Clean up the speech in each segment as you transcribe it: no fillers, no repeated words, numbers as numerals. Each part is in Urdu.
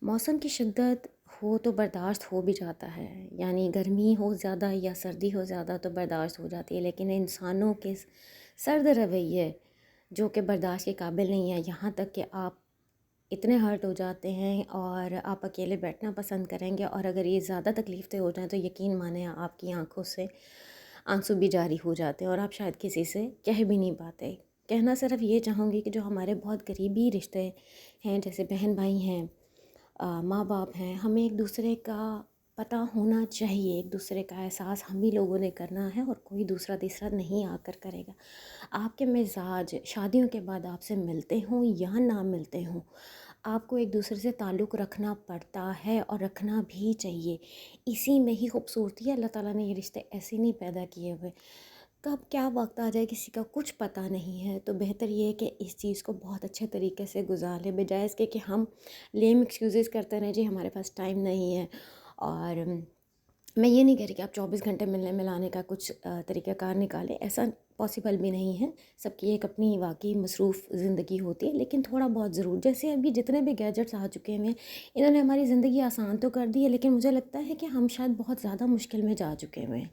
موسم کی شدت ہو تو برداشت ہو بھی جاتا ہے، یعنی گرمی ہو زیادہ یا سردی ہو زیادہ تو برداشت ہو جاتی ہے، لیکن انسانوں کے سرد رویے جو کہ برداشت کے قابل نہیں ہے، یہاں تک کہ آپ اتنے ہرٹ ہو جاتے ہیں اور آپ اکیلے بیٹھنا پسند کریں گے، اور اگر یہ زیادہ تکلیف دہ ہو جائیں تو یقین مانیں آپ کی آنکھوں سے آنسو بھی جاری ہو جاتے ہیں اور آپ شاید کسی سے کہہ بھی نہیں پاتے۔ کہنا صرف یہ چاہوں گی کہ جو ہمارے بہت قریبی رشتے ہیں، جیسے بہن بھائی ہیں، ماں باپ ہیں، ہمیں ایک دوسرے کا پتہ ہونا چاہیے، ایک دوسرے کا احساس ہم ہی لوگوں نے کرنا ہے اور کوئی دوسرا تیسرا نہیں آ کر کرے گا۔ آپ کے مزاج شادیوں کے بعد آپ سے ملتے ہوں یا نہ ملتے ہوں، آپ کو ایک دوسرے سے تعلق رکھنا پڑتا ہے اور رکھنا بھی چاہیے۔ اسی میں ہی خوبصورتی ہے، اللہ تعالیٰ نے یہ رشتے ایسے نہیں پیدا کیے ہوئے، کب کیا وقت آ جائے کسی کا کچھ پتہ نہیں ہے، تو بہتر یہ ہے کہ اس چیز کو بہت اچھے طریقے سے گزار لیں، بجائے اس کے کہ ہم لیم ایکسکیوزز کرتے رہیں، جی ہمارے پاس ٹائم نہیں ہے۔ اور میں یہ نہیں کہہ رہی کہ آپ 24 گھنٹے ملنے ملانے کا کچھ طریقہ کار نکالیں، ایسا پاسبل بھی نہیں ہے، سب کی ایک اپنی واقعی مصروف زندگی ہوتی ہے، لیکن تھوڑا بہت ضرور، جیسے ابھی جتنے بھی گیجٹس آ چکے ہیں انہوں نے ہماری زندگی آسان تو کر دی ہے، لیکن مجھے لگتا ہے کہ ہم شاید بہت زیادہ مشکل میں جا چکے ہوئے ہیں۔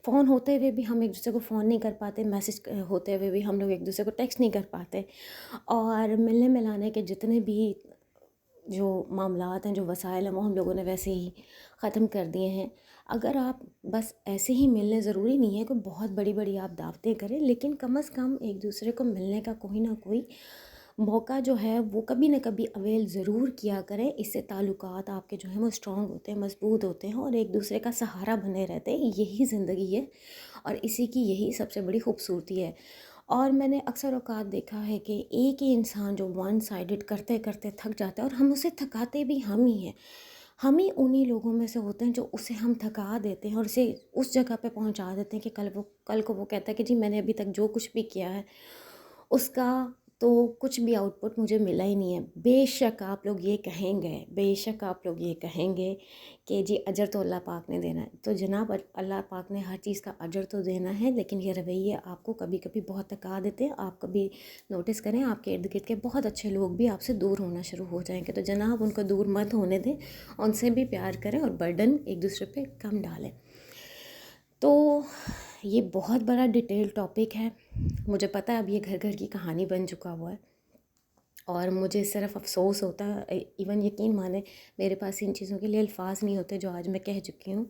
فون ہوتے ہوئے بھی ہم ایک دوسرے کو فون نہیں کر پاتے، میسج ہوتے ہوئے بھی ہم لوگ ایک دوسرے کو ٹیکسٹ نہیں کر پاتے، اور ملنے ملانے کے جتنے بھی جو معاملات ہیں، جو وسائل ہیں، وہ ہم لوگوں نے ویسے ہی ختم کر دیے ہیں۔ اگر آپ بس ایسے ہی ملنے، ضروری نہیں ہے کہ بہت بڑی بڑی آپ دعوتیں کریں، لیکن کم از کم ایک دوسرے کو ملنے کا کوئی نہ کوئی موقع جو ہے وہ کبھی نہ کبھی اویل ضرور کیا کریں، اس سے تعلقات آپ کے جو ہیں وہ اسٹرانگ ہوتے ہیں، مضبوط ہوتے ہیں اور ایک دوسرے کا سہارا بنے رہتے ہیں۔ یہی زندگی ہے اور اسی کی یہی سب سے بڑی خوبصورتی ہے۔ اور میں نے اکثر اوقات دیکھا ہے کہ ایک ہی انسان جو ون سائیڈڈ کرتے کرتے تھک جاتا ہے، اور ہم اسے تھکاتے بھی ہم ہی ہیں، ہم ہی انہی لوگوں میں سے ہوتے ہیں جو اسے ہم تھکا دیتے ہیں اور اسے اس جگہ پہ پہنچا دیتے ہیں کہ کل کو وہ کہتا ہے کہ جی میں نے ابھی تک جو کچھ بھی کیا ہے اس کا تو کچھ بھی آؤٹ پٹ مجھے ملا ہی نہیں ہے۔ بے شک آپ لوگ یہ کہیں گے، بے شک آپ لوگ یہ کہیں گے کہ جی اجر تو اللہ پاک نے دینا ہے، تو جناب اللہ پاک نے ہر چیز کا اجر تو دینا ہے، لیکن یہ رویے آپ کو کبھی کبھی بہت تھکا دیتے ہیں۔ آپ کبھی نوٹس کریں آپ کے ارد گرد کے بہت اچھے لوگ بھی آپ سے دور ہونا شروع ہو جائیں گے، تو جناب ان کو دور مت ہونے دیں، ان سے بھی پیار کریں اور برڈن ایک دوسرے پہ کم ڈالیں۔ تو یہ بہت بڑا ڈیٹیل ٹاپک ہے، مجھے پتہ ہے اب یہ گھر گھر کی کہانی بن چکا ہوا ہے، اور مجھے صرف افسوس ہوتا ہے، ایون یقین مانیں میرے پاس ان چیزوں کے لیے الفاظ نہیں ہوتے جو آج میں کہہ چکی ہوں،